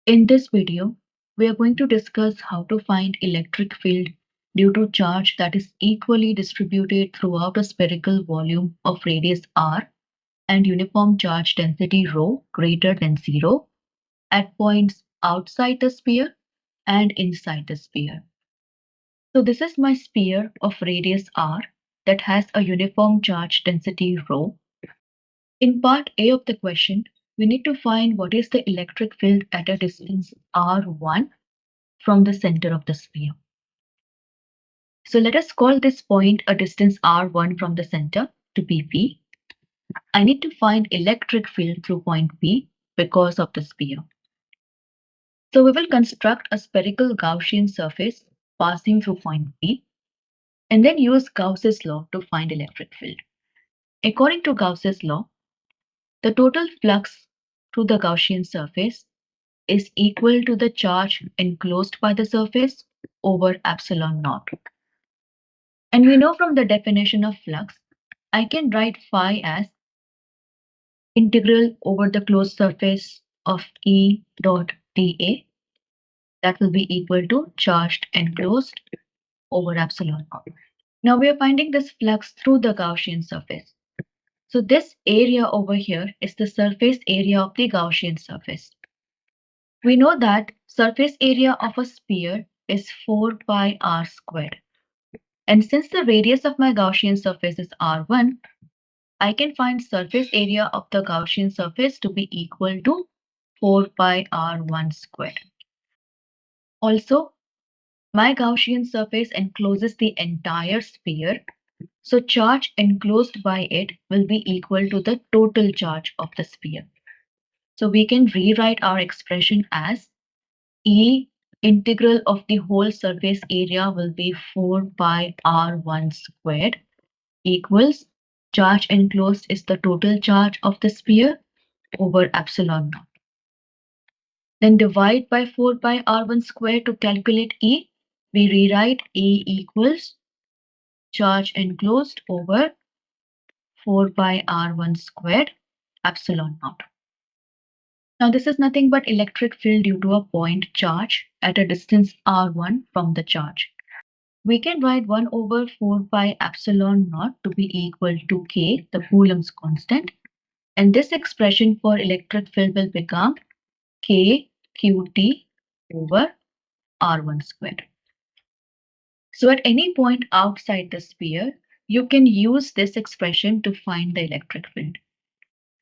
In this video, we are going to discuss how to find electric field due to charge that is equally distributed throughout a spherical volume of radius r and uniform charge density ρ greater than 0 at points outside the sphere and inside the sphere. So this is my sphere of radius r that has a uniform charge density ρ. In part A of the question, we need to find what is the electric field at a distance r1 from the center of the sphere. So let us call this point a distance r1 from the center to be P. I need to find electric field through point P because of the sphere. So we will construct a spherical Gaussian surface passing through point P and then use Gauss's law to find electric field. According to Gauss's law, the total flux through the Gaussian surface is equal to the charge enclosed by the surface over epsilon naught. And we know from the definition of flux, I can write phi as integral over the closed surface of E dot dA. That will be equal to charged enclosed over epsilon naught. Now we are finding this flux through the Gaussian surface. So this area over here is the surface area of the Gaussian surface. We know that surface area of a sphere is 4 pi r squared. And since the radius of my Gaussian surface is r1, I can find surface area of the Gaussian surface to be equal to 4 pi r1 squared. Also, my Gaussian surface encloses the entire sphere, so charge enclosed by it will be equal to the total charge of the sphere. So we can rewrite our expression as E integral of the whole surface area will be 4 pi r1 squared equals charge enclosed is the total charge of the sphere over epsilon naught. Then divide by 4 pi r1 squared to calculate E. We rewrite E equals charge enclosed over 4 pi r1 squared epsilon naught. Now this is nothing but electric field due to a point charge at a distance r1 from the charge. We can write 1 over 4 pi epsilon naught to be equal to K, the Coulomb's constant. And this expression for electric field will become K QT over R1 squared. So at any point outside the sphere, you can use this expression to find the electric field.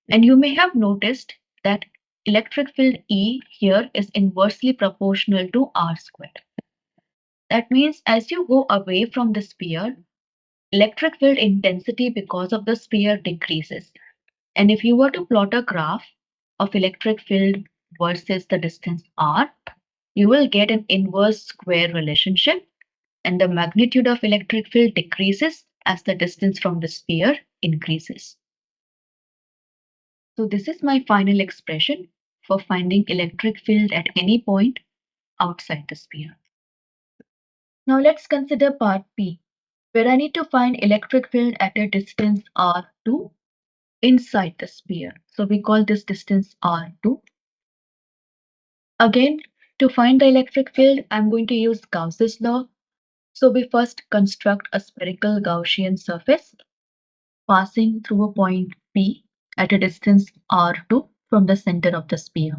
And you may have noticed that electric field E here is inversely proportional to R squared. That means as you go away from the sphere, electric field intensity because of the sphere decreases. And if you were to plot a graph of electric field versus the distance r, you will get an inverse square relationship, and the magnitude of electric field decreases as the distance from the sphere increases. So this is my final expression for finding electric field at any point outside the sphere. Now let's consider part B, where I need to find electric field at a distance r2 inside the sphere. So we call this distance r2. Again, to find the electric field, I'm going to use Gauss's law. So we first construct a spherical Gaussian surface passing through a point P at a distance r2 from the center of the sphere.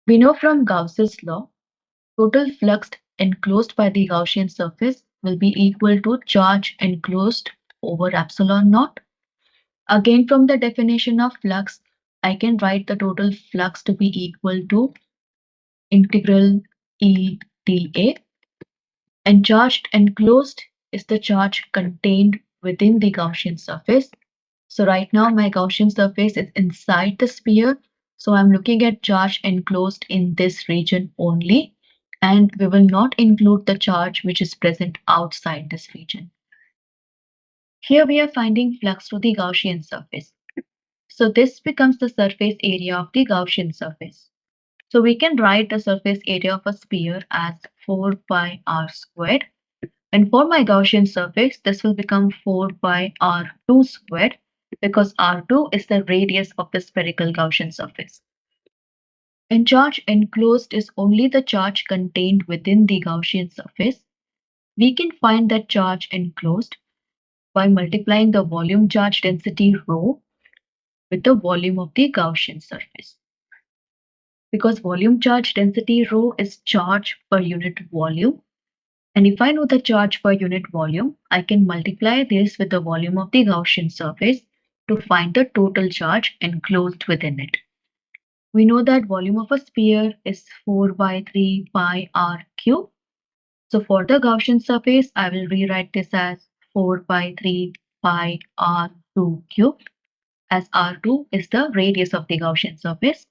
We know from Gauss's law, total flux enclosed by the Gaussian surface will be equal to charge enclosed over epsilon naught. Again, from the definition of flux, I can write the total flux to be equal to integral E dA, and charged enclosed is the charge contained within the Gaussian surface. So right now my Gaussian surface is inside the sphere, so I'm looking at charge enclosed in this region only, and we will not include the charge which is present outside this region. Here we are finding flux through the Gaussian surface. So this becomes the surface area of the Gaussian surface. So we can write the surface area of a sphere as 4 pi r squared. And for my Gaussian surface, this will become 4 pi r2 squared because r2 is the radius of the spherical Gaussian surface. And charge enclosed is only the charge contained within the Gaussian surface. We can find that charge enclosed by multiplying the volume charge density rho with the volume of the Gaussian surface. Because volume charge density rho is charge per unit volume, and if I know the charge per unit volume, I can multiply this with the volume of the Gaussian surface to find the total charge enclosed within it. We know that volume of a sphere is 4 by 3 pi r cube. So for the Gaussian surface, I will rewrite this as 4 by 3 pi r2 cube, as r2 is the radius of the Gaussian surface.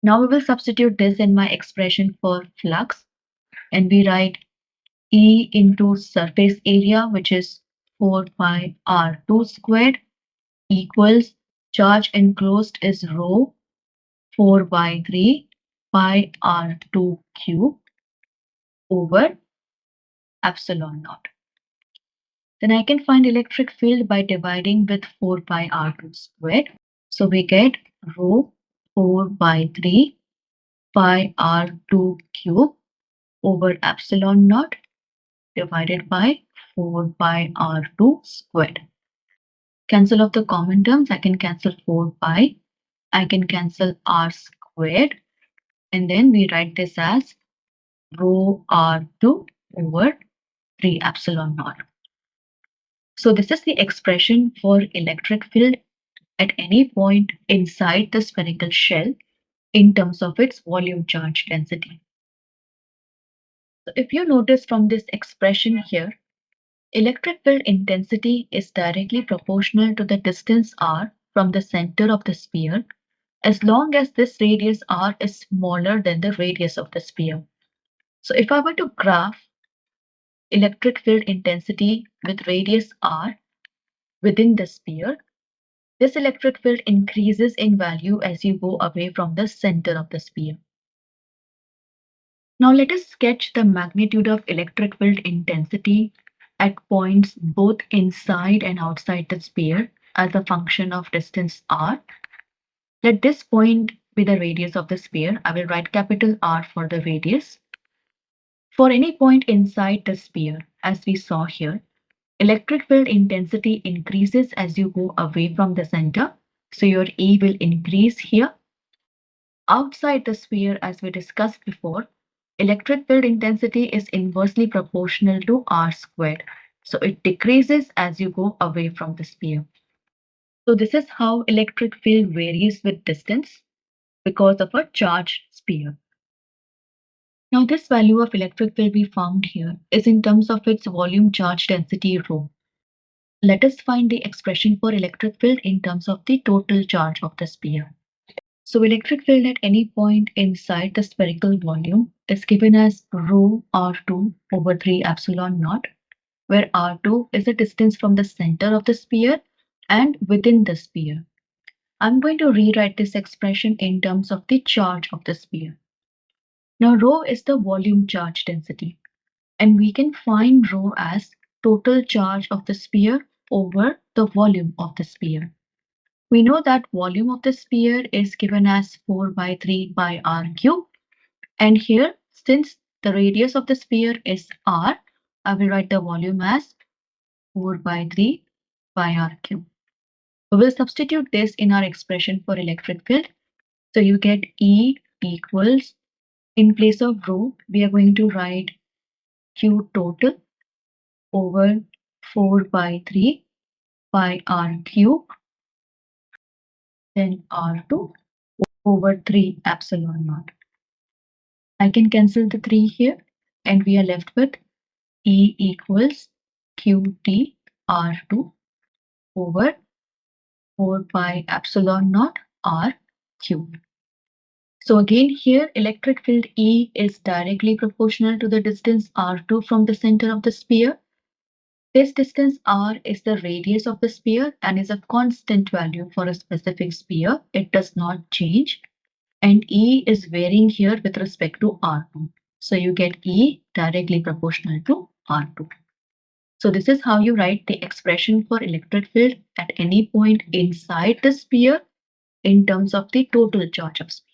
Now we will substitute this in my expression for flux, and we write E into surface area, which is 4 pi r2 squared, equals charge enclosed is rho 4 by 3 pi r2 cube over epsilon naught. Then I can find electric field by dividing with 4 pi r2 squared. So we get rho 4 by 3 pi r2 cube over epsilon naught divided by 4 pi r2 squared. Cancel off the common terms. I can cancel 4 pi. I can cancel r squared. And then we write this as rho r2 over 3 epsilon naught. So this is the expression for electric field at any point inside the spherical shell in terms of its volume charge density. So if you notice from this expression here, electric field intensity is directly proportional to the distance r from the center of the sphere, as long as this radius r is smaller than the radius of the sphere. So if I were to graph electric field intensity with radius r within the sphere, this electric field increases in value as you go away from the center of the sphere. Now let us sketch the magnitude of electric field intensity at points both inside and outside the sphere as a function of distance r. Let this point be the radius of the sphere. I will write capital R for the radius. For any point inside the sphere, as we saw here, electric field intensity increases as you go away from the center. So your E will increase here. Outside the sphere, as we discussed before, electric field intensity is inversely proportional to R squared. So it decreases as you go away from the sphere. So this is how electric field varies with distance because of a charged sphere. Now this value of electric field we found here is in terms of its volume charge density rho. Let us find the expression for electric field in terms of the total charge of the sphere. So electric field at any point inside the spherical volume is given as rho r2 over 3 epsilon naught, where r2 is the distance from the center of the sphere and within the sphere. I'm going to rewrite this expression in terms of the charge of the sphere. Now rho is the volume charge density, and we can find rho as total charge of the sphere over the volume of the sphere. We know that volume of the sphere is given as 4 by 3 pi r cube, and here, since the radius of the sphere is r, I will write the volume as 4 by 3 pi r cube. We will substitute this in our expression for electric field. So you get E equals, in place of rho, we are going to write Q total over 4 by 3 pi r cube, then r2 over 3 epsilon naught. I can cancel the 3 here, and we are left with E equals Qt r2 over 4 pi epsilon naught r cube. So again here, electric field E is directly proportional to the distance r2 from the center of the sphere. This distance r is the radius of the sphere and is a constant value for a specific sphere. It does not change. And E is varying here with respect to r2. So you get E directly proportional to r2. So this is how you write the expression for electric field at any point inside the sphere in terms of the total charge of sphere.